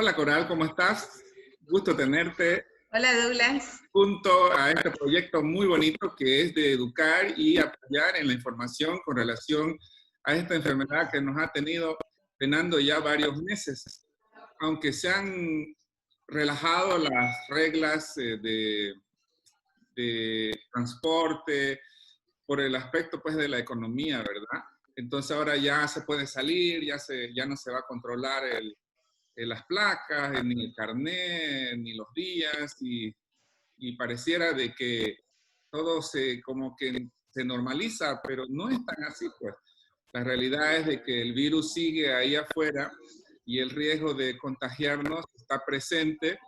Hola Coral, ¿cómo estás? Gusto tenerte Hola Douglas. junto a este proyecto muy bonito que es de educar y apoyar en la información con relación a esta enfermedad que nos ha tenido penando ya varios meses. Aunque se han relajado las reglas de transporte por el aspecto pues de la economía, ¿verdad? Entonces ahora ya se puede salir, ya no se va a controlar las placas, ni el carnet, ni los días, y pareciera de que todo como que se normaliza, pero no es tan así, pues. La realidad es de que el virus sigue ahí afuera y el riesgo de contagiarnos está presente,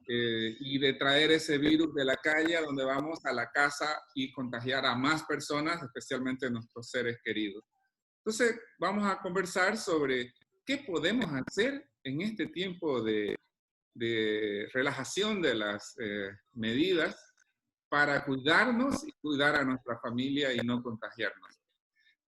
y de traer ese virus de la calle a donde vamos a la casa y contagiar a más personas, especialmente a nuestros seres queridos. Entonces, vamos a conversar sobre qué podemos hacer en este tiempo de relajación de las medidas para cuidarnos y cuidar a nuestra familia y no contagiarnos.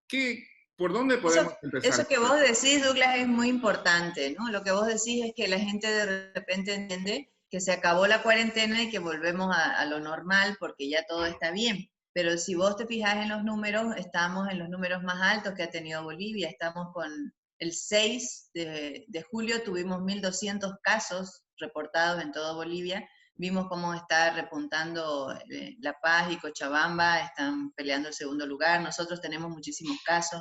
¿Qué, ¿Por dónde podemos empezar? Eso que vos decís, Douglas, es muy importante, ¿no? Lo que vos decís es que la gente de repente entiende que se acabó la cuarentena y que volvemos a lo normal porque ya todo está bien. Pero si vos te fijás en los números, estamos en los números más altos que ha tenido Bolivia. Estamos con el 6 de julio, tuvimos 1.200 casos reportados en toda Bolivia. Vimos cómo está repuntando La Paz y Cochabamba, están peleando el segundo lugar. Nosotros tenemos muchísimos casos.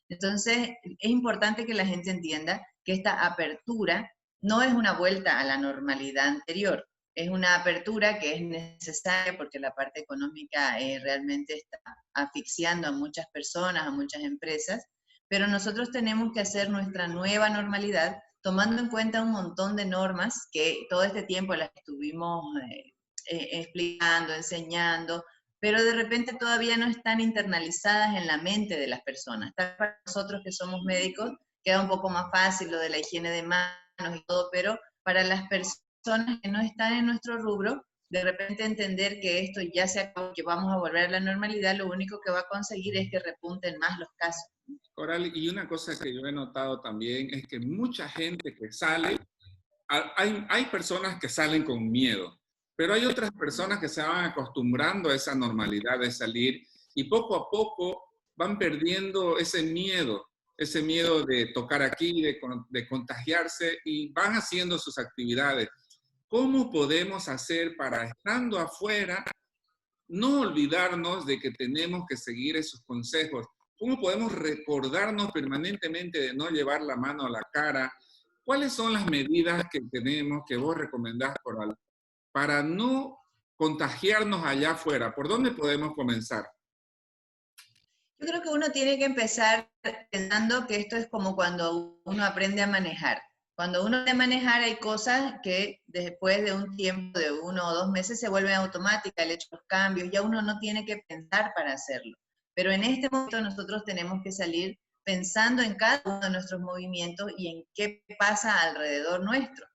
Entonces, es importante que la gente entienda que esta apertura no es una vuelta a la normalidad anterior, es una apertura que es necesaria porque la parte económica realmente está asfixiando a muchas personas, a muchas empresas, pero nosotros tenemos que hacer nuestra nueva normalidad tomando en cuenta un montón de normas que todo este tiempo las estuvimos explicando, enseñando, pero de repente todavía no están internalizadas en la mente de las personas. Para nosotros que somos médicos queda un poco más fácil lo de la higiene de manos y todo, pero para las personas que no están en nuestro rubro, de repente entender que esto ya se acabó, que vamos a volver a la normalidad, lo único que va a conseguir es que repunten más los casos. Coral, y una cosa que yo he notado también es que mucha gente que sale, hay personas que salen con miedo, pero hay otras personas que se van acostumbrando a esa normalidad de salir y poco a poco van perdiendo ese miedo de tocar aquí, de contagiarse y van haciendo sus actividades. ¿Cómo podemos hacer para, estando afuera, no olvidarnos de que tenemos que seguir esos consejos? ¿Cómo podemos recordarnos permanentemente de no llevar la mano a la cara? ¿Cuáles son las medidas que tenemos, que vos recomendás, Coral, para no contagiarnos allá afuera? ¿Por dónde podemos comenzar? Yo creo que uno tiene que empezar pensando que esto es como cuando uno aprende a manejar. Cuando uno aprende a manejar hay cosas que después de un tiempo de 1 o 2 meses se vuelven automáticas, el hecho de los cambios, ya uno no tiene que pensar para hacerlo. Pero en este momento nosotros tenemos que salir pensando en cada uno de nuestros movimientos y en qué pasa alrededor nuestro.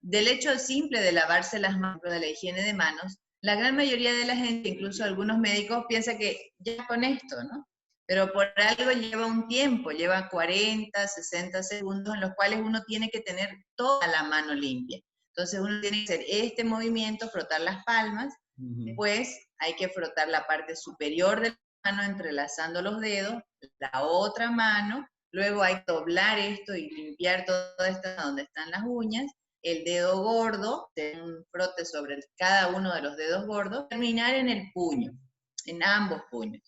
Del hecho simple de lavarse las manos, de la higiene de manos, la gran mayoría de la gente, incluso algunos médicos, piensa que ya con esto, ¿no? Pero por algo lleva un tiempo, lleva 40, 60 segundos en los cuales uno tiene que tener toda la mano limpia. Entonces uno tiene que hacer este movimiento, frotar las palmas, después hay que frotar la parte superior de la mano entrelazando los dedos, la otra mano, luego hay que doblar esto y limpiar todo esto donde están las uñas, el dedo gordo, un frote sobre cada uno de los dedos gordos, terminar en el puño, en ambos puños.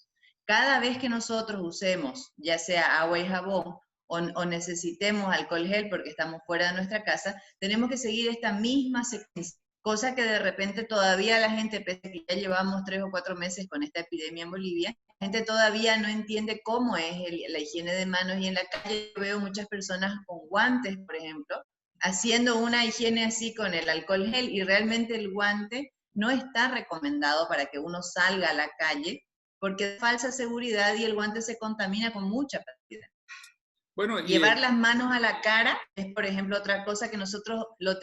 Cada vez que nosotros usemos, ya sea agua y jabón, o necesitemos alcohol gel porque estamos fuera de nuestra casa, tenemos que seguir esta misma secuencia, cosa que de repente todavía la gente, pese a que ya llevamos 3 o 4 meses con esta epidemia en Bolivia, la gente todavía no entiende cómo es la higiene de manos, y en la calle veo muchas personas con guantes, por ejemplo, haciendo una higiene así con el alcohol gel, y realmente el guante no está recomendado para que uno salga a la calle, porque es falsa seguridad y el guante se contamina con mucha facilidad. Bueno, Llevar las manos a la cara es, por ejemplo, otra cosa que nosotros lo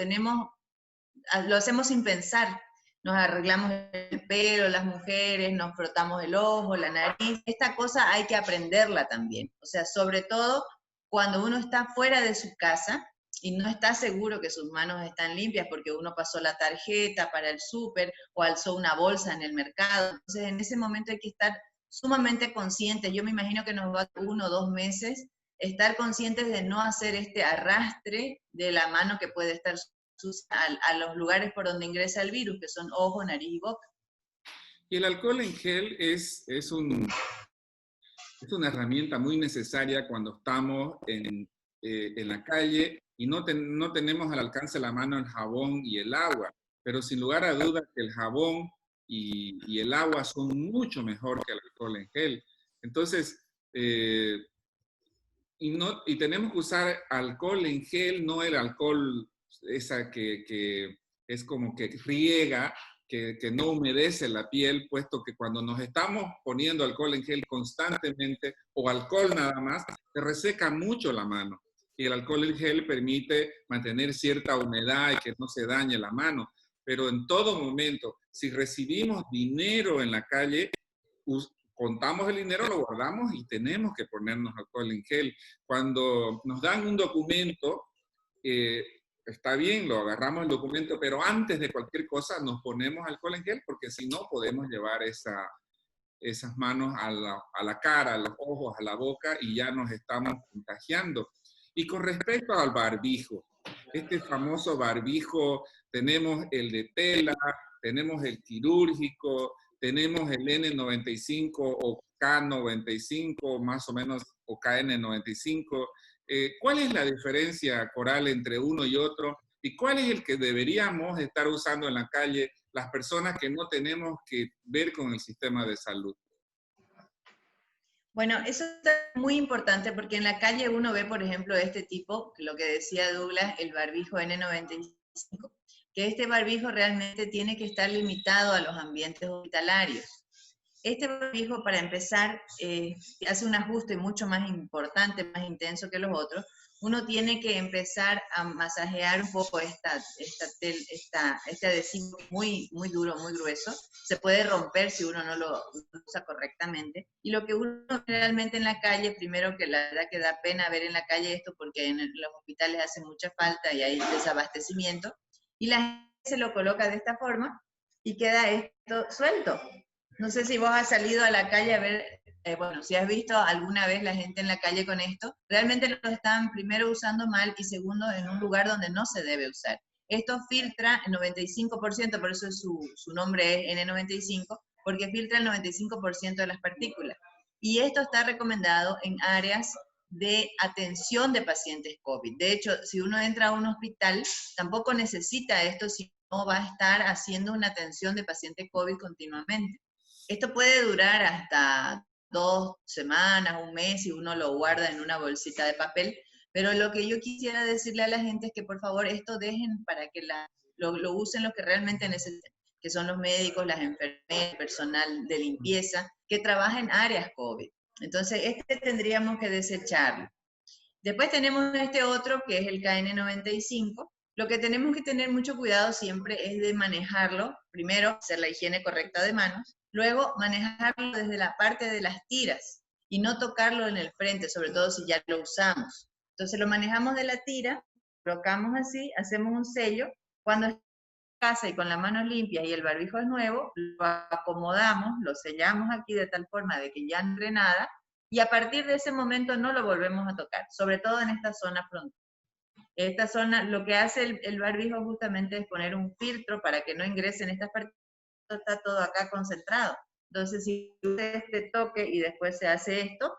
hacemos sin pensar. Nos arreglamos el pelo, las mujeres, nos frotamos el ojo, la nariz. Esta cosa hay que aprenderla también. O sea, sobre todo cuando uno está fuera de su casa, y no está seguro que sus manos están limpias porque uno pasó la tarjeta para el súper o alzó una bolsa en el mercado. Entonces, en ese momento hay que estar sumamente conscientes. Yo me imagino que nos va 1 o 2 meses estar conscientes de no hacer este arrastre de la mano que puede estar sucia a los lugares por donde ingresa el virus, que son ojo, nariz y boca. Y el alcohol en gel es una herramienta muy necesaria cuando estamos en la calle y no tenemos al alcance de la mano el jabón y el agua, pero sin lugar a dudas que el jabón y el agua son mucho mejor que el alcohol en gel. Entonces, y tenemos que usar alcohol en gel, no el alcohol esa que es como que riega, que no humedece la piel, puesto que cuando nos estamos poniendo alcohol en gel constantemente o alcohol nada más, se reseca mucho la mano. Y el alcohol en gel permite mantener cierta humedad y que no se dañe la mano. Pero en todo momento, si recibimos dinero en la calle, contamos el dinero, lo guardamos y tenemos que ponernos alcohol en gel. Cuando nos dan un documento, está bien, lo agarramos el documento, pero antes de cualquier cosa nos ponemos alcohol en gel porque si no podemos llevar esas manos a la cara, a los ojos, a la boca y ya nos estamos contagiando. Y con respecto al barbijo, este famoso barbijo, tenemos el de tela, tenemos el quirúrgico, tenemos el N95 o K95, más o menos, o KN95. ¿Cuál es la diferencia, Coral, entre uno y otro? ¿Y cuál es el que deberíamos estar usando en la calle las personas que no tenemos que ver con el sistema de salud? Bueno, eso es muy importante porque en la calle uno ve, por ejemplo, este tipo, lo que decía Douglas, el barbijo N95, que este barbijo realmente tiene que estar limitado a los ambientes hospitalarios. Este barbijo, para empezar, hace un ajuste mucho más importante, más intenso que los otros. Uno tiene que empezar a masajear un poco este adhesivo muy, muy duro, muy grueso. Se puede romper si uno no lo usa correctamente. Y lo que uno realmente en la calle, primero que la verdad que da pena ver en la calle esto porque en los hospitales hace mucha falta y hay desabastecimiento, y la gente se lo coloca de esta forma y queda esto suelto. No sé si vos has salido a la calle a ver, bueno, si has visto alguna vez la gente en la calle con esto, realmente lo están primero usando mal y segundo en un lugar donde no se debe usar. Esto filtra el 95%, por eso su nombre es N95, porque filtra el 95% de las partículas. Y esto está recomendado en áreas de atención de pacientes COVID. De hecho, si uno entra a un hospital, tampoco necesita esto si no va a estar haciendo una atención de paciente COVID continuamente. Esto puede durar hasta 2 semanas, un mes, si uno lo guarda en una bolsita de papel, pero lo que yo quisiera decirle a la gente es que por favor esto dejen para que lo usen los que realmente necesiten, que son los médicos, las enfermeras, el personal de limpieza, que trabaja en áreas COVID. Entonces, este tendríamos que desecharlo. Después tenemos este otro, que es el KN95. Lo que tenemos que tener mucho cuidado siempre es de manejarlo. Primero, hacer la higiene correcta de manos. Luego, manejarlo desde la parte de las tiras y no tocarlo en el frente, sobre todo si ya lo usamos. Entonces, lo manejamos de la tira, colocamos así, hacemos un sello. Cuando está en casa y con las manos limpias y el barbijo es nuevo, lo acomodamos, lo sellamos aquí de tal forma de que ya no entre nada, y a partir de ese momento no lo volvemos a tocar, sobre todo en esta zona frontal. Esta zona, lo que hace el barbijo justamente es poner un filtro para que no ingresen estas partículas, está todo acá concentrado. Entonces, si usted este toque y después se hace esto,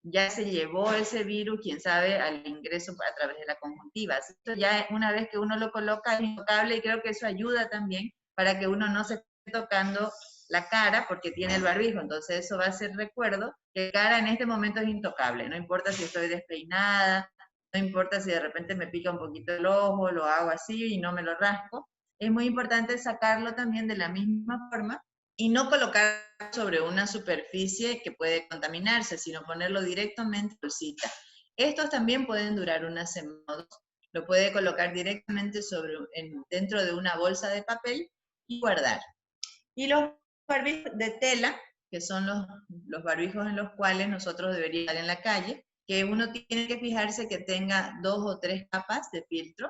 ya se llevó ese virus, quién sabe, al ingreso a través de la conjuntiva. Esto ya una vez que uno lo coloca es intocable y creo que eso ayuda también para que uno no se esté tocando la cara porque tiene el barbijo. Entonces eso va a ser recuerdo que cara en este momento es intocable. No importa si estoy despeinada, no importa si de repente me pica un poquito el ojo, lo hago así y no me lo rasco. Es muy importante sacarlo también de la misma forma y no colocar sobre una superficie que puede contaminarse, sino ponerlo directamente en bolsita. Estos también pueden durar una semana. Lo puede colocar directamente dentro de una bolsa de papel y guardar. Y los barbijos de tela, que son los barbijos en los cuales nosotros deberíamos estar en la calle, que uno tiene que fijarse que tenga 2 o 3 capas de filtro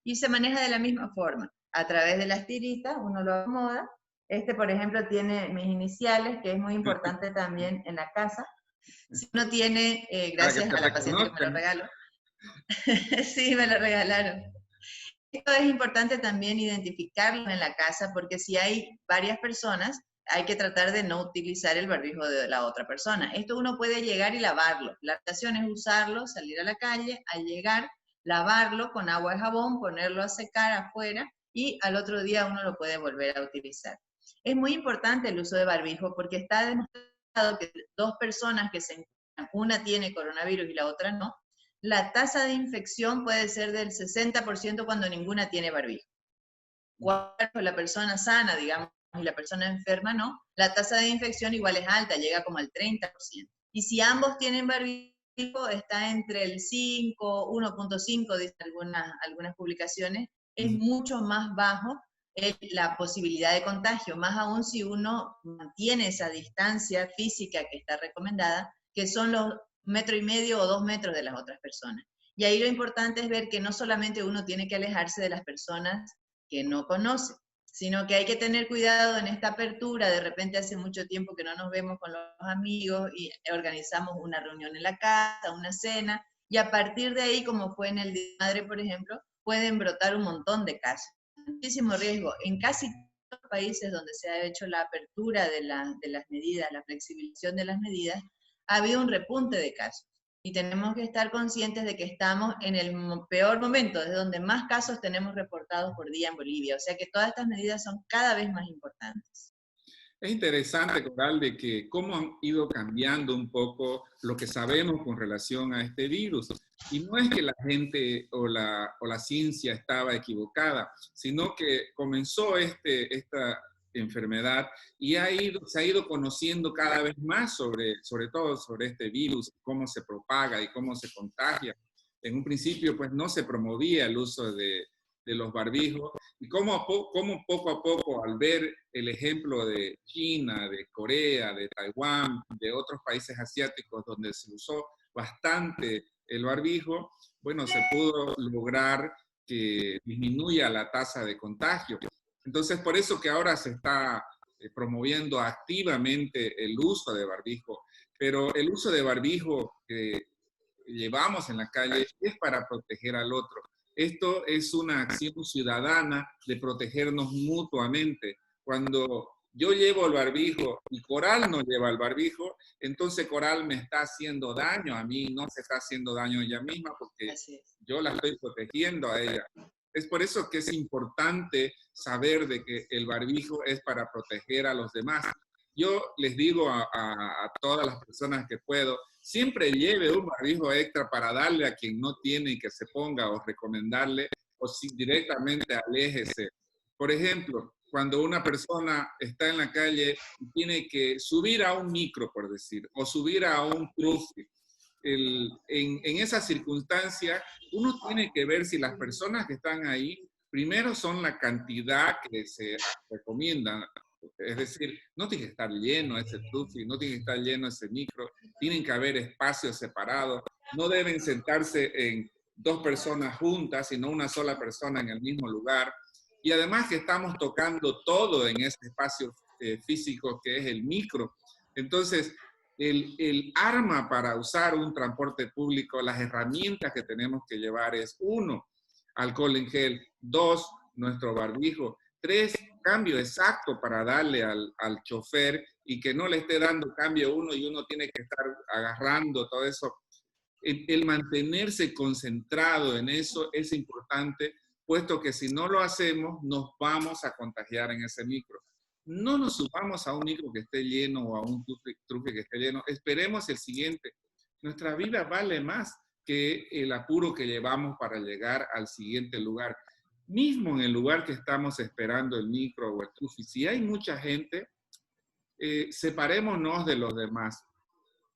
y se maneja de la misma forma. A través de las tiritas uno lo acomoda. Este, por ejemplo, tiene mis iniciales, que es muy importante también en la casa. Si uno tiene, Para que gracias te a la paciente que me lo reconozcan. regaló, sí, me lo regalaron. Esto es importante también identificarlo en la casa, porque si hay varias personas, hay que tratar de no utilizar el barbijo de la otra persona. Esto uno puede llegar y lavarlo. La acción es usarlo, salir a la calle, al llegar, lavarlo con agua y jabón, ponerlo a secar afuera y al otro día uno lo puede volver a utilizar. Es muy importante el uso de barbijo porque está demostrado que 2 personas que se encuentran, una tiene coronavirus y la otra no, la tasa de infección puede ser del 60% cuando ninguna tiene barbijo. Cuando la persona sana, digamos, y la persona enferma no, la tasa de infección igual es alta, llega como al 30%. Y si ambos tienen barbijo, está entre el 5, 1.5, dicen algunas publicaciones, es mucho más bajo la posibilidad de contagio, más aún si uno mantiene esa distancia física que está recomendada, que son los 1,5 o 2 metros de las otras personas. Y ahí lo importante es ver que no solamente uno tiene que alejarse de las personas que no conoce, sino que hay que tener cuidado en esta apertura. De repente hace mucho tiempo que no nos vemos con los amigos y organizamos una reunión en la casa, una cena, y a partir de ahí, como fue en el Día de la Madre, por ejemplo, pueden brotar un montón de casos. Muchísimo riesgo. En casi todos los países donde se ha hecho la apertura de las medidas, la flexibilización de las medidas, ha habido un repunte de casos. Y tenemos que estar conscientes de que estamos en el peor momento, desde donde más casos tenemos reportados por día en Bolivia. O sea que todas estas medidas son cada vez más importantes. Es interesante, Coral, de que cómo han ido cambiando un poco lo que sabemos con relación a este virus. Y no es que la gente o la ciencia estaba equivocada, sino que comenzó esta enfermedad y se ha ido conociendo cada vez más sobre todo sobre este virus, cómo se propaga y cómo se contagia. En un principio, pues no se promovía el uso de los barbijos, y cómo poco a poco, al ver el ejemplo de China, de Corea, de Taiwán, de otros países asiáticos donde se usó bastante el barbijo, bueno, se pudo lograr que disminuya la tasa de contagio. Entonces, por eso que ahora se está promoviendo activamente el uso de barbijo, pero el uso de barbijo que llevamos en la calle es para proteger al otro. Esto es una acción ciudadana de protegernos mutuamente. Cuando yo llevo el barbijo y Coral no lleva el barbijo, entonces Coral me está haciendo daño a mí, no se está haciendo daño a ella misma porque yo la estoy protegiendo a ella. Es por eso que es importante saber de que el barbijo es para proteger a los demás. Yo les digo a todas las personas que puedo, siempre lleve un barbijo extra para darle a quien no tiene y que se ponga, o recomendarle, o si directamente aléjese. Por ejemplo, cuando una persona está en la calle y tiene que subir a un micro, por decir, o subir a un cruce, en esa circunstancia, uno tiene que ver si las personas que están ahí, primero son la cantidad que se recomienda. Es decir, no tiene que estar lleno ese trufi, no tiene que estar lleno ese micro, tienen que haber espacios separados, no deben sentarse en 2 personas juntas, sino una sola persona en el mismo lugar. Y además que estamos tocando todo en ese espacio físico que es el micro. Entonces, el arma para usar un transporte público, las herramientas que tenemos que llevar es 1, alcohol en gel, 2, nuestro barbijo, 3, cambio exacto para darle al chofer y que no le esté dando cambio uno y uno tiene que estar agarrando todo eso. El mantenerse concentrado en eso es importante, puesto que si no lo hacemos, nos vamos a contagiar en ese micro. No nos subamos a un micro que esté lleno o a un truque que esté lleno. Esperemos el siguiente. Nuestra vida vale más que el apuro que llevamos para llegar al siguiente lugar. Mismo en el lugar que estamos esperando el micro o el trufi, si hay mucha gente, separémonos de los demás.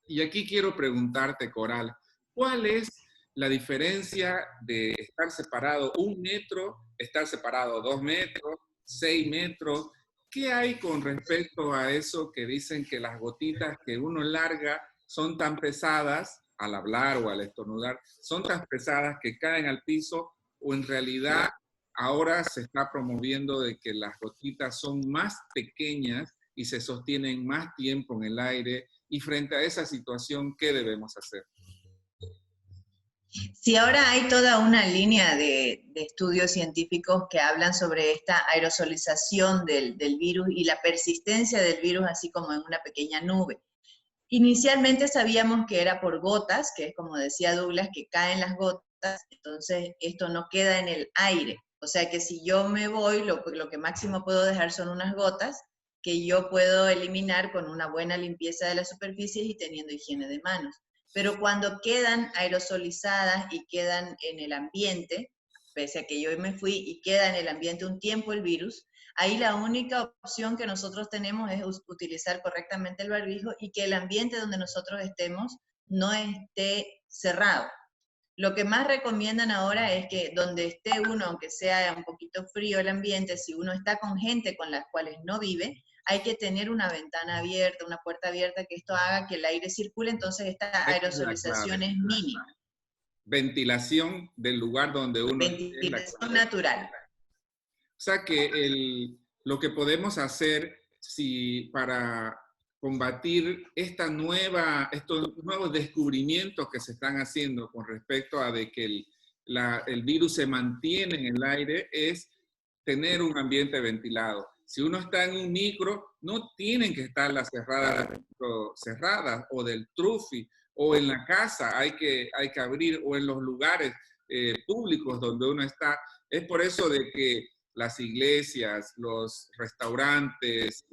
Y aquí quiero preguntarte, Coral, ¿cuál es la diferencia de estar separado 1 metro, estar separado 2 metros, 6 metros? ¿Qué hay con respecto a eso que dicen que las gotitas que uno larga son tan pesadas al hablar o al estornudar, son tan pesadas que caen al piso, o en realidad ahora se está promoviendo de que las gotitas son más pequeñas y se sostienen más tiempo en el aire. Y frente a esa situación, ¿qué debemos hacer? Sí, ahora hay toda una línea de estudios científicos que hablan sobre esta aerosolización del virus y la persistencia del virus, así como en una pequeña nube. Inicialmente sabíamos que era por gotas, que es como decía Douglas, que caen las gotas, entonces esto no queda en el aire. O sea que si yo me voy, lo que máximo puedo dejar son unas gotas que yo puedo eliminar con una buena limpieza de las superficies y teniendo higiene de manos. Pero cuando quedan aerosolizadas y quedan en el ambiente, pese a que yo me fui y queda en el ambiente un tiempo el virus, ahí la única opción que nosotros tenemos es utilizar correctamente el barbijo y que el ambiente donde nosotros estemos no esté cerrado. Lo que más recomiendan ahora es que donde esté uno, aunque sea un poquito frío el ambiente, si uno está con gente con las cuales no vive, hay que tener una ventana abierta, una puerta abierta, que esto haga que el aire circule, entonces esta Esa es la aerosolización clave. es mínima. Ventilación del lugar donde uno esté es la Ventilación clave. natural. O sea que lo que podemos hacer para combatir estos nuevos descubrimientos que se están haciendo con respecto a de que el virus se mantiene en el aire es tener un ambiente ventilado. Si uno está en un micro, no tienen que estar las cerradas o del trufi, o en la casa hay que abrir, o en los lugares públicos donde uno está. Es por eso de que las iglesias, los restaurantes,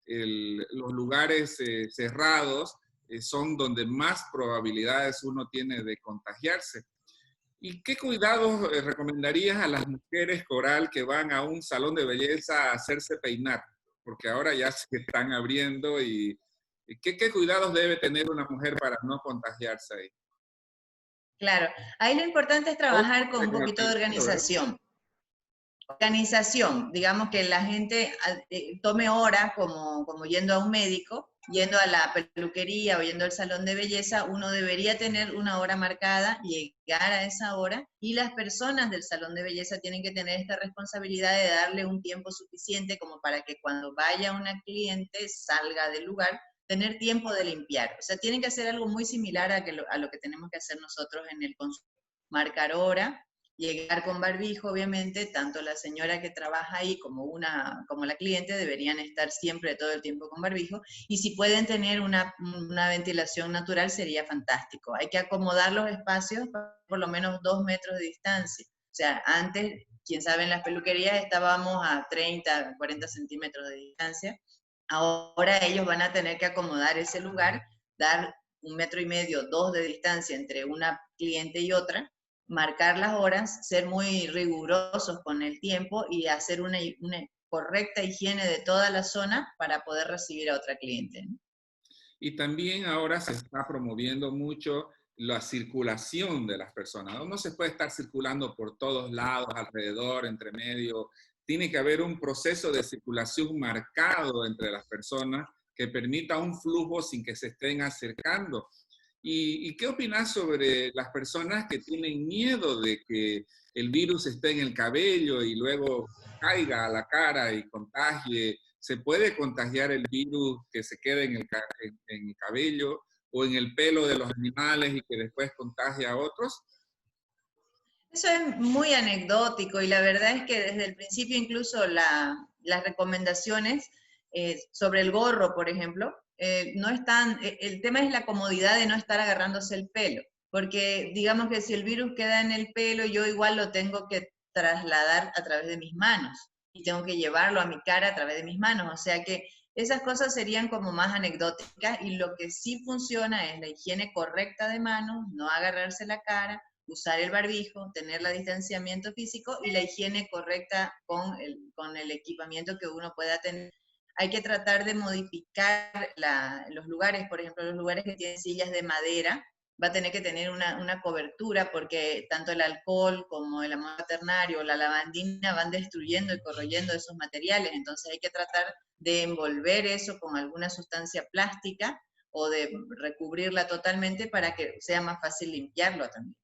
los lugares cerrados son donde más probabilidades uno tiene de contagiarse. ¿Y qué cuidados recomendarías a las mujeres, Coral, que van a un salón de belleza a hacerse peinar? Porque ahora ya se están abriendo y ¿qué cuidados debe tener una mujer para no contagiarse ahí? Claro, ahí lo importante es trabajar con un poquito de organización. Organización, digamos que la gente tome horas como yendo a un médico, yendo a la peluquería o yendo al salón de belleza, uno debería tener una hora marcada, llegar a esa hora, y las personas del salón de belleza tienen que tener esta responsabilidad de darle un tiempo suficiente como para que cuando vaya una cliente salga del lugar, tener tiempo de limpiar. O sea, tienen que hacer algo muy similar a lo que tenemos que hacer nosotros en el consultorio. Marcar hora, llegar con barbijo, obviamente, tanto la señora que trabaja ahí como la cliente deberían estar siempre todo el tiempo con barbijo, y si pueden tener una ventilación natural sería fantástico. Hay que acomodar los espacios por lo menos 2 metros de distancia. O sea, antes, quién sabe, en las peluquerías estábamos a 30, 40 centímetros de distancia. Ahora ellos van a tener que acomodar ese lugar, dar 1,5 metros, 2 de distancia entre una cliente y otra, marcar las horas, ser muy rigurosos con el tiempo y hacer una correcta higiene de toda la zona para poder recibir a otra cliente, ¿no? Y también ahora se está promoviendo mucho la circulación de las personas. No se puede estar circulando por todos lados, alrededor, entre medio. Tiene que haber un proceso de circulación marcado entre las personas que permita un flujo sin que se estén acercando. ¿Y qué opinas sobre las personas que tienen miedo de que el virus esté en el cabello y luego caiga a la cara y contagie? ¿Se puede contagiar el virus que se quede en el cabello o en el pelo de los animales y que después contagie a otros? Eso es muy anecdótico y la verdad es que desde el principio incluso las recomendaciones sobre el gorro, por ejemplo, no están, el tema es la comodidad de no estar agarrándose el pelo, porque digamos que si el virus queda en el pelo, yo igual lo tengo que trasladar a través de mis manos y tengo que llevarlo a mi cara a través de mis manos, o sea que esas cosas serían como más anecdóticas, y lo que sí funciona es la higiene correcta de manos, no agarrarse la cara, usar el barbijo, tener el distanciamiento físico y la higiene correcta con el equipamiento que uno pueda tener. Hay que tratar de modificar los lugares, por ejemplo, los lugares que tienen sillas de madera, va a tener que tener una cobertura porque tanto el alcohol como el amor cuaternario o la lavandina van destruyendo y corroyendo esos materiales, entonces hay que tratar de envolver eso con alguna sustancia plástica o de recubrirla totalmente para que sea más fácil limpiarlo también.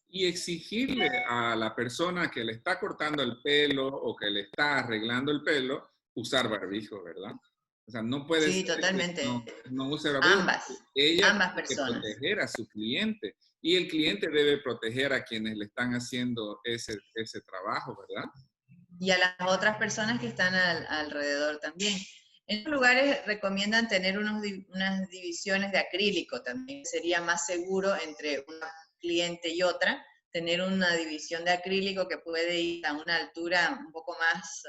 Y exigirle a la persona que le está cortando el pelo o que le está arreglando el pelo usar barbijo, ¿verdad? O sea, no puede Sí, ser que totalmente. no use barbijo. Ella Ambas tiene que personas. proteger a su cliente y el cliente debe proteger a quienes le están haciendo ese trabajo, ¿verdad? Y a las otras personas que están alrededor también. En otros lugares recomiendan tener unas divisiones de acrílico también. Sería más seguro entre una cliente y otra tener una división de acrílico que puede ir a una altura un poco más,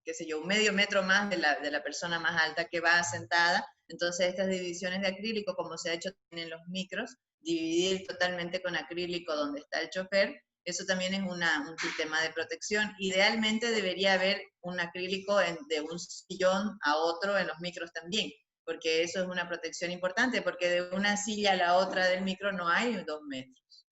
qué sé yo, un medio metro más de la persona más alta que va sentada. Entonces estas divisiones de acrílico, como se ha hecho en los micros, dividir totalmente con acrílico donde está el chofer. Eso también es un sistema de protección. Idealmente debería haber un acrílico de un sillón a otro en los micros también, porque eso es una protección importante, porque de una silla a la otra del micro no hay 2 metros.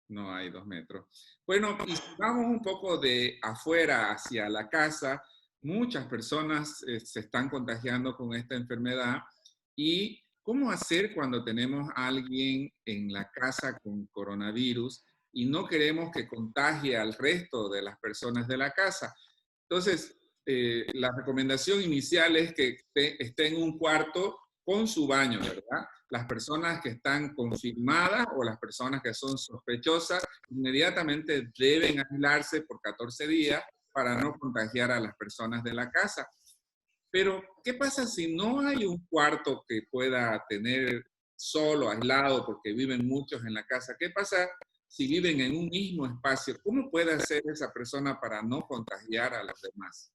No hay 2 metros. Bueno, y si vamos un poco de afuera hacia la casa, muchas personas se están contagiando con esta enfermedad. ¿Y cómo hacer cuando tenemos a alguien en la casa con coronavirus y no queremos que contagie al resto de las personas de la casa? Entonces, la recomendación inicial es que esté en un cuarto con su baño, ¿verdad? Las personas que están confirmadas o las personas que son sospechosas inmediatamente deben aislarse por 14 días para no contagiar a las personas de la casa. Pero, ¿qué pasa si no hay un cuarto que pueda tener solo, aislado, porque viven muchos en la casa? ¿Qué pasa si viven en un mismo espacio? ¿Cómo puede hacer esa persona para no contagiar a los demás?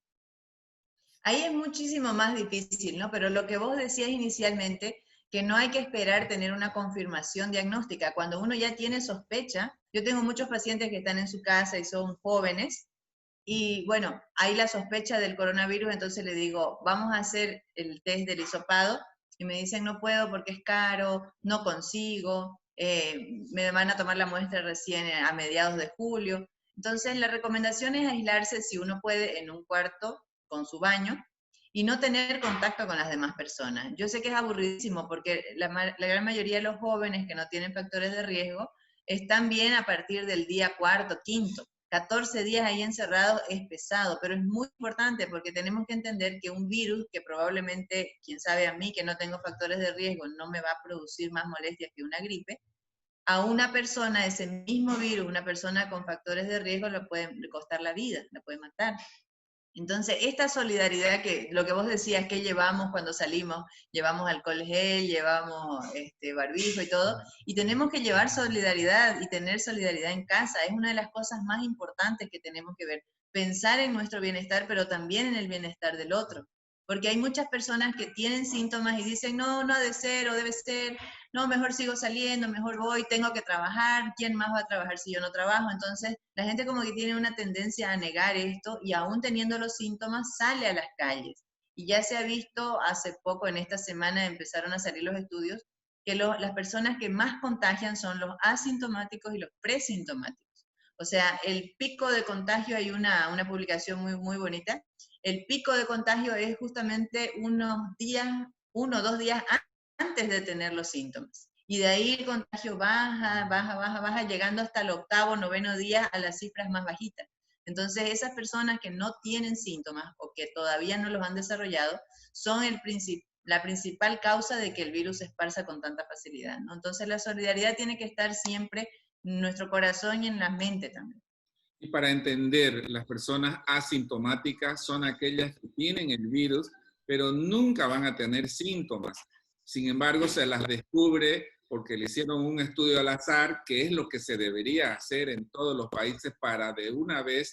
Ahí es muchísimo más difícil, ¿no? Pero lo que vos decías inicialmente, que no hay que esperar tener una confirmación diagnóstica. Cuando uno ya tiene sospecha, yo tengo muchos pacientes que están en su casa y son jóvenes, y bueno, hay la sospecha del coronavirus, entonces le digo, vamos a hacer el test del hisopado, y me dicen, no puedo porque es caro, no consigo, me van a tomar la muestra recién a mediados de julio. Entonces, la recomendación es aislarse si uno puede en un cuarto con su baño y no tener contacto con las demás personas. Yo sé que es aburridísimo porque la gran mayoría de los jóvenes que no tienen factores de riesgo están bien a partir del día cuarto, quinto. 14 días ahí encerrados es pesado, pero es muy importante porque tenemos que entender que un virus que probablemente, quién sabe a mí que no tengo factores de riesgo, no me va a producir más molestias que una gripe, a una persona, ese mismo virus, una persona con factores de riesgo, le puede costar la vida, la puede matar. Entonces, esta solidaridad que lo que vos decías que llevamos cuando salimos, llevamos alcohol gel, llevamos barbijo y todo, y tenemos que llevar solidaridad y tener solidaridad en casa, es una de las cosas más importantes que tenemos que ver, pensar en nuestro bienestar, pero también en el bienestar del otro, porque hay muchas personas que tienen síntomas y dicen, no, no ha de ser o debe ser, no, mejor sigo saliendo, mejor voy, tengo que trabajar, ¿quién más va a trabajar si yo no trabajo? Entonces, la gente como que tiene una tendencia a negar esto y aún teniendo los síntomas sale a las calles. Y ya se ha visto hace poco, en esta semana empezaron a salir los estudios, que las personas que más contagian son los asintomáticos y los presintomáticos. O sea, el pico de contagio, hay una publicación muy, muy bonita, el pico de contagio es justamente unos días, 1 o 2 días antes de tener los síntomas. Y de ahí el contagio baja, baja, baja, baja, llegando hasta el octavo, noveno día a las cifras más bajitas. Entonces, esas personas que no tienen síntomas o que todavía no los han desarrollado son la principal causa de que el virus se esparza con tanta facilidad, ¿no? Entonces, la solidaridad tiene que estar siempre en nuestro corazón y en la mente también. Y para entender, las personas asintomáticas son aquellas que tienen el virus, pero nunca van a tener síntomas. Sin embargo, se las descubre porque le hicieron un estudio al azar, que es lo que se debería hacer en todos los países para de una vez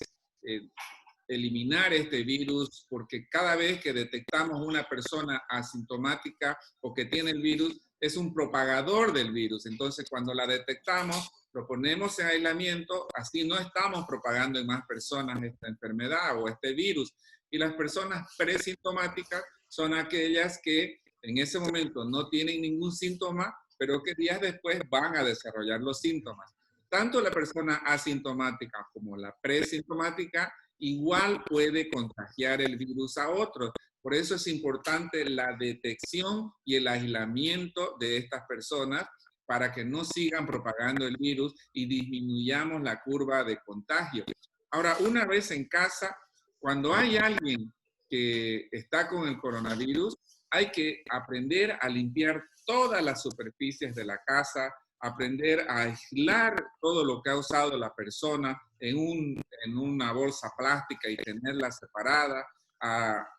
eliminar este virus, porque cada vez que detectamos una persona asintomática o que tiene el virus, es un propagador del virus. Entonces, cuando la detectamos, lo ponemos en aislamiento, así no estamos propagando en más personas esta enfermedad o este virus. Y las personas presintomáticas son aquellas que en ese momento no tienen ningún síntoma, pero que días después van a desarrollar los síntomas. Tanto la persona asintomática como la presintomática igual puede contagiar el virus a otros. Por eso es importante la detección y el aislamiento de estas personas para que no sigan propagando el virus y disminuyamos la curva de contagio. Ahora, una vez en casa, cuando hay alguien que está con el coronavirus, hay que aprender a limpiar todas las superficies de la casa, aprender a aislar todo lo que ha usado la persona en una bolsa plástica y tenerla separada.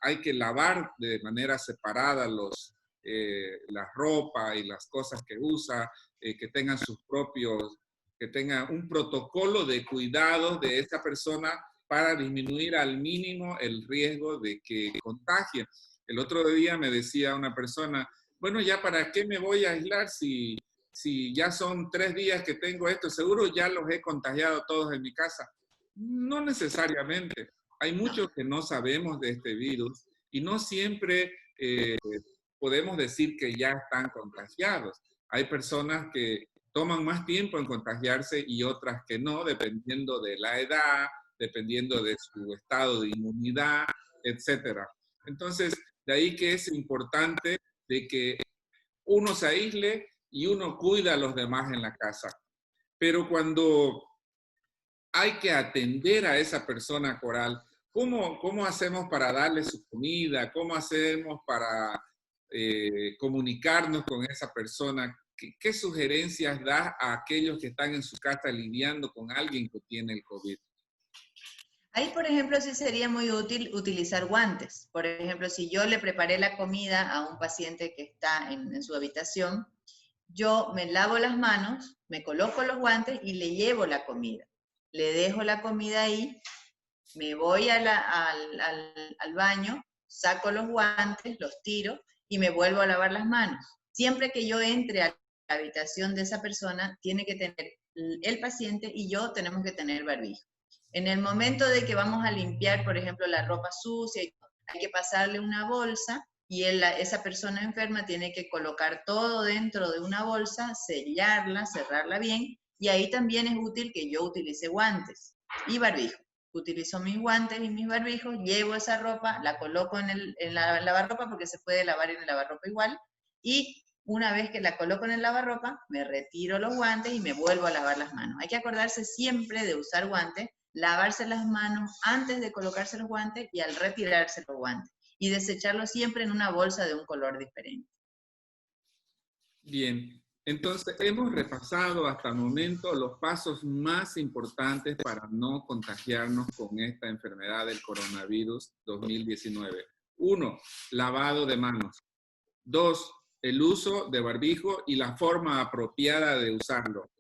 Hay que lavar de manera separada la ropa y las cosas que usa, que tengan que tengan un protocolo de cuidado de esa persona para disminuir al mínimo el riesgo de que contagie. El otro día me decía una persona, bueno, ya para qué me voy a aislar si ya son 3 días que tengo esto, seguro ya los he contagiado todos en mi casa. No necesariamente. Hay muchos que no sabemos de este virus y no siempre podemos decir que ya están contagiados. Hay personas que toman más tiempo en contagiarse y otras que no, dependiendo de la edad, dependiendo de su estado de inmunidad, etcétera. Entonces, de ahí que es importante de que uno se aísle y uno cuida a los demás en la casa. Pero cuando hay que atender a esa persona, Coral, ¿cómo hacemos para darle su comida? ¿Cómo hacemos para comunicarnos con esa persona? ¿Qué sugerencias das a aquellos que están en su casa lidiando con alguien que tiene el COVID? Ahí, por ejemplo, sí sería muy útil utilizar guantes. Por ejemplo, si yo le preparé la comida a un paciente que está en su habitación, yo me lavo las manos, me coloco los guantes y le llevo la comida. Le dejo la comida ahí, me voy al baño, saco los guantes, los tiro y me vuelvo a lavar las manos. Siempre que yo entre a la habitación de esa persona, tiene que tener el paciente y yo tenemos que tener barbijo. En el momento de que vamos a limpiar, por ejemplo, la ropa sucia, hay que pasarle una bolsa y esa persona enferma tiene que colocar todo dentro de una bolsa, sellarla, cerrarla bien, y ahí también es útil que yo utilice guantes y barbijo. Utilizo mis guantes y mis barbijos, llevo esa ropa, la coloco en la lavarropa porque se puede lavar en el lavarropa igual, y una vez que la coloco en el lavarropa, me retiro los guantes y me vuelvo a lavar las manos. Hay que acordarse siempre de usar guantes, lavarse las manos antes de colocarse los guantes y al retirarse los guantes. Y desecharlos siempre en una bolsa de un color diferente. Bien, entonces hemos repasado hasta el momento los pasos más importantes para no contagiarnos con esta enfermedad del coronavirus 2019. 1, lavado de manos. 2, el uso de barbijo y la forma apropiada de usarlo.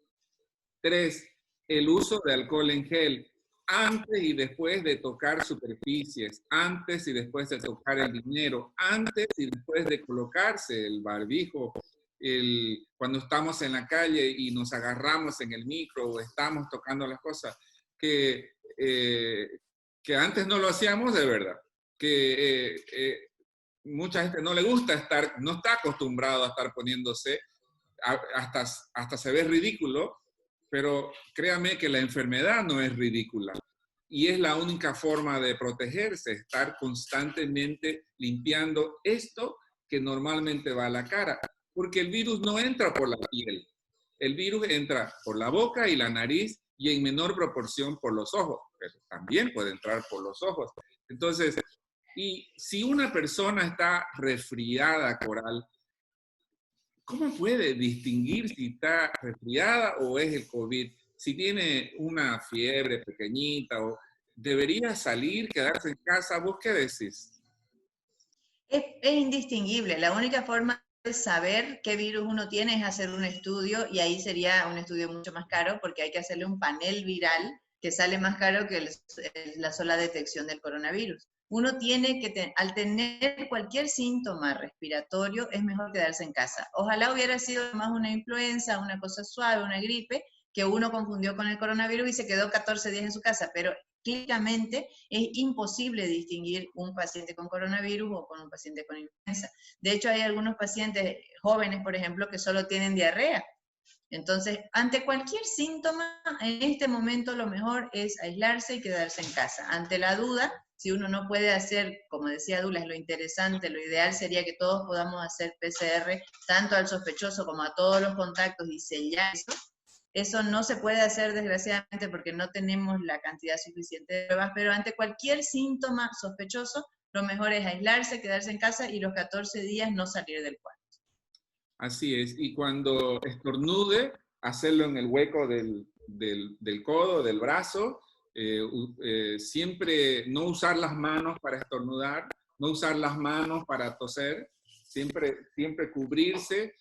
3, el uso de alcohol en gel antes y después de tocar superficies, antes y después de tocar el dinero, antes y después de colocarse el barbijo, cuando estamos en la calle y nos agarramos en el micro o estamos tocando las cosas, que antes no lo hacíamos de verdad, que mucha gente no le gusta estar, no está acostumbrado a estar poniéndose, hasta se ve ridículo, pero créame que la enfermedad no es ridícula y es la única forma de protegerse, estar constantemente limpiando esto que normalmente va a la cara, porque el virus no entra por la piel, el virus entra por la boca y la nariz y en menor proporción por los ojos, pero también puede entrar por los ojos. Entonces, y si una persona está resfriada, Coral, ¿cómo puede distinguir si está resfriada o es el COVID? Si tiene una fiebre pequeñita, o debería salir, quedarse en casa, ¿vos qué decís? Es indistinguible. La única forma de saber qué virus uno tiene es hacer un estudio, y ahí sería un estudio mucho más caro porque hay que hacerle un panel viral que sale más caro que la sola detección del coronavirus. Uno tiene que, al tener cualquier síntoma respiratorio, es mejor quedarse en casa. Ojalá hubiera sido más una influenza, una cosa suave, una gripe, que uno confundió con el coronavirus y se quedó 14 días en su casa, pero clínicamente es imposible distinguir un paciente con coronavirus o con un paciente con influenza. De hecho, hay algunos pacientes jóvenes, por ejemplo, que solo tienen diarrea. Entonces, ante cualquier síntoma, en este momento lo mejor es aislarse y quedarse en casa. Ante la duda, si uno no puede hacer, como decía Douglas, lo interesante, lo ideal sería que todos podamos hacer PCR, tanto al sospechoso como a todos los contactos y sellar eso. Eso no se puede hacer, desgraciadamente, porque no tenemos la cantidad suficiente de pruebas, pero ante cualquier síntoma sospechoso, lo mejor es aislarse, quedarse en casa y los 14 días no salir del cuarto. Así es, y cuando estornude, hacerlo en el hueco del codo, del brazo, siempre no usar las manos para estornudar, no usar las manos para toser, siempre cubrirse.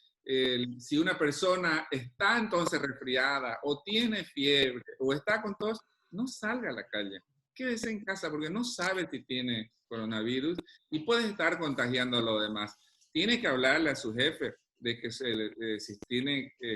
Si una persona está entonces resfriada o tiene fiebre o está con tos, no salga a la calle. Quédese en casa porque no sabe si tiene coronavirus y puede estar contagiando a los demás. Tiene que hablarle a su jefe de que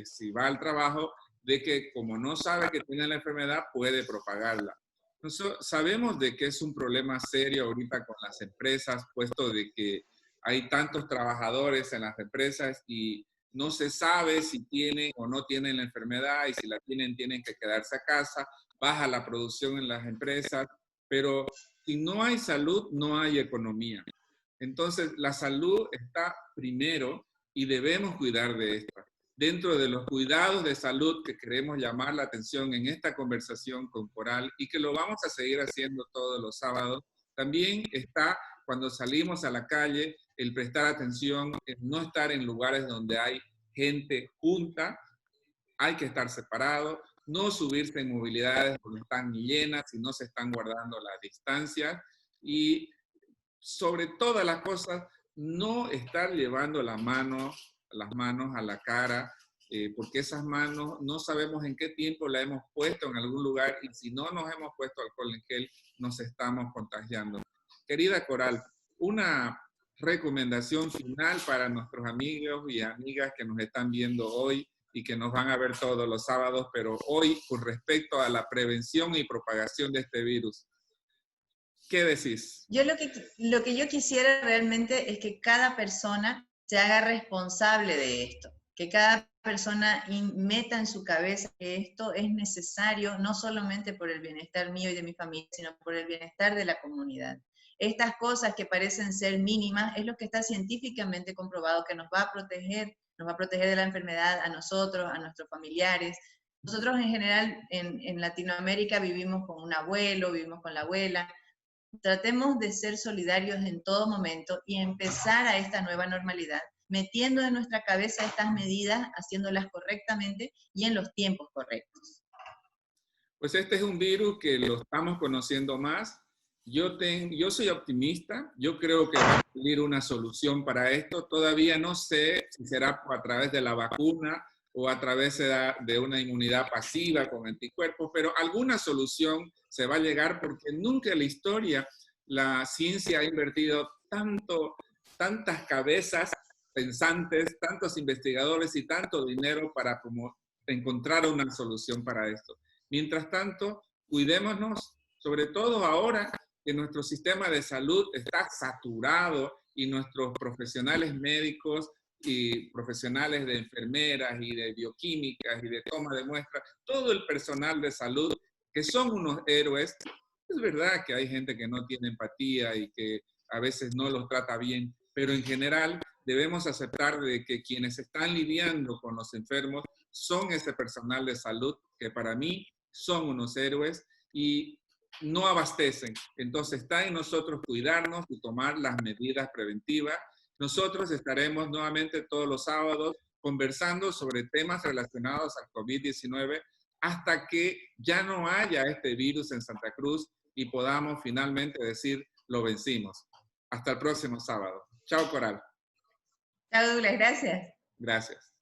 si va al trabajo, de que como no sabe que tiene la enfermedad, puede propagarla. Nosotros sabemos de que es un problema serio ahorita con las empresas, puesto de que hay tantos trabajadores en las empresas y no se sabe si tienen o no tienen la enfermedad, y si la tienen, tienen que quedarse a casa, baja la producción en las empresas, pero si no hay salud, no hay economía. Entonces, la salud está primero y debemos cuidar de esta. Dentro de los cuidados de salud que queremos llamar la atención en esta conversación con Coral y que lo vamos a seguir haciendo todos los sábados, también está cuando salimos a la calle el prestar atención, en no estar en lugares donde hay gente junta, hay que estar separado, no subirse en movilidades donde están llenas y no se están guardando las distancias y sobre todas las cosas, no estar llevando las manos a la cara, porque esas manos no sabemos en qué tiempo la hemos puesto en algún lugar y si no nos hemos puesto alcohol en gel, nos estamos contagiando. Querida Coral, una recomendación final para nuestros amigos y amigas que nos están viendo hoy y que nos van a ver todos los sábados, pero hoy con respecto a la prevención y propagación de este virus. ¿Qué decís? Yo lo que yo quisiera realmente es que cada persona se haga responsable de esto, que cada persona meta en su cabeza que esto es necesario no solamente por el bienestar mío y de mi familia, sino por el bienestar de la comunidad. Estas cosas que parecen ser mínimas es lo que está científicamente comprobado que nos va a proteger de la enfermedad a nosotros, a nuestros familiares. Nosotros en general en Latinoamérica vivimos con un abuelo, vivimos con la abuela. Tratemos de ser solidarios en todo momento y empezar a esta nueva normalidad, metiendo en nuestra cabeza estas medidas, haciéndolas correctamente y en los tiempos correctos. Pues este es un virus que lo estamos conociendo más. Yo soy optimista, yo creo que va a salir una solución para esto. Todavía no sé si será a través de la vacuna o a través de una inmunidad pasiva con anticuerpos, pero alguna solución se va a llegar porque nunca en la historia la ciencia ha invertido tantas cabezas pensantes, tantos investigadores y tanto dinero para encontrar una solución para esto. Mientras tanto, cuidémonos, sobre todo ahora que nuestro sistema de salud está saturado y nuestros profesionales médicos y profesionales de enfermeras y de bioquímicas y de toma de muestras, todo el personal de salud, que son unos héroes. Es verdad que hay gente que no tiene empatía y que a veces no los trata bien, pero en general debemos aceptar de que quienes están lidiando con los enfermos son ese personal de salud que para mí son unos héroes y no abastecen. Entonces está en nosotros cuidarnos y tomar las medidas preventivas. Nosotros estaremos nuevamente todos los sábados conversando sobre temas relacionados al COVID-19 hasta que ya no haya este virus en Santa Cruz y podamos finalmente decir, lo vencimos. Hasta el próximo sábado. Chao, Coral. Chao, Douglas. Gracias. Gracias.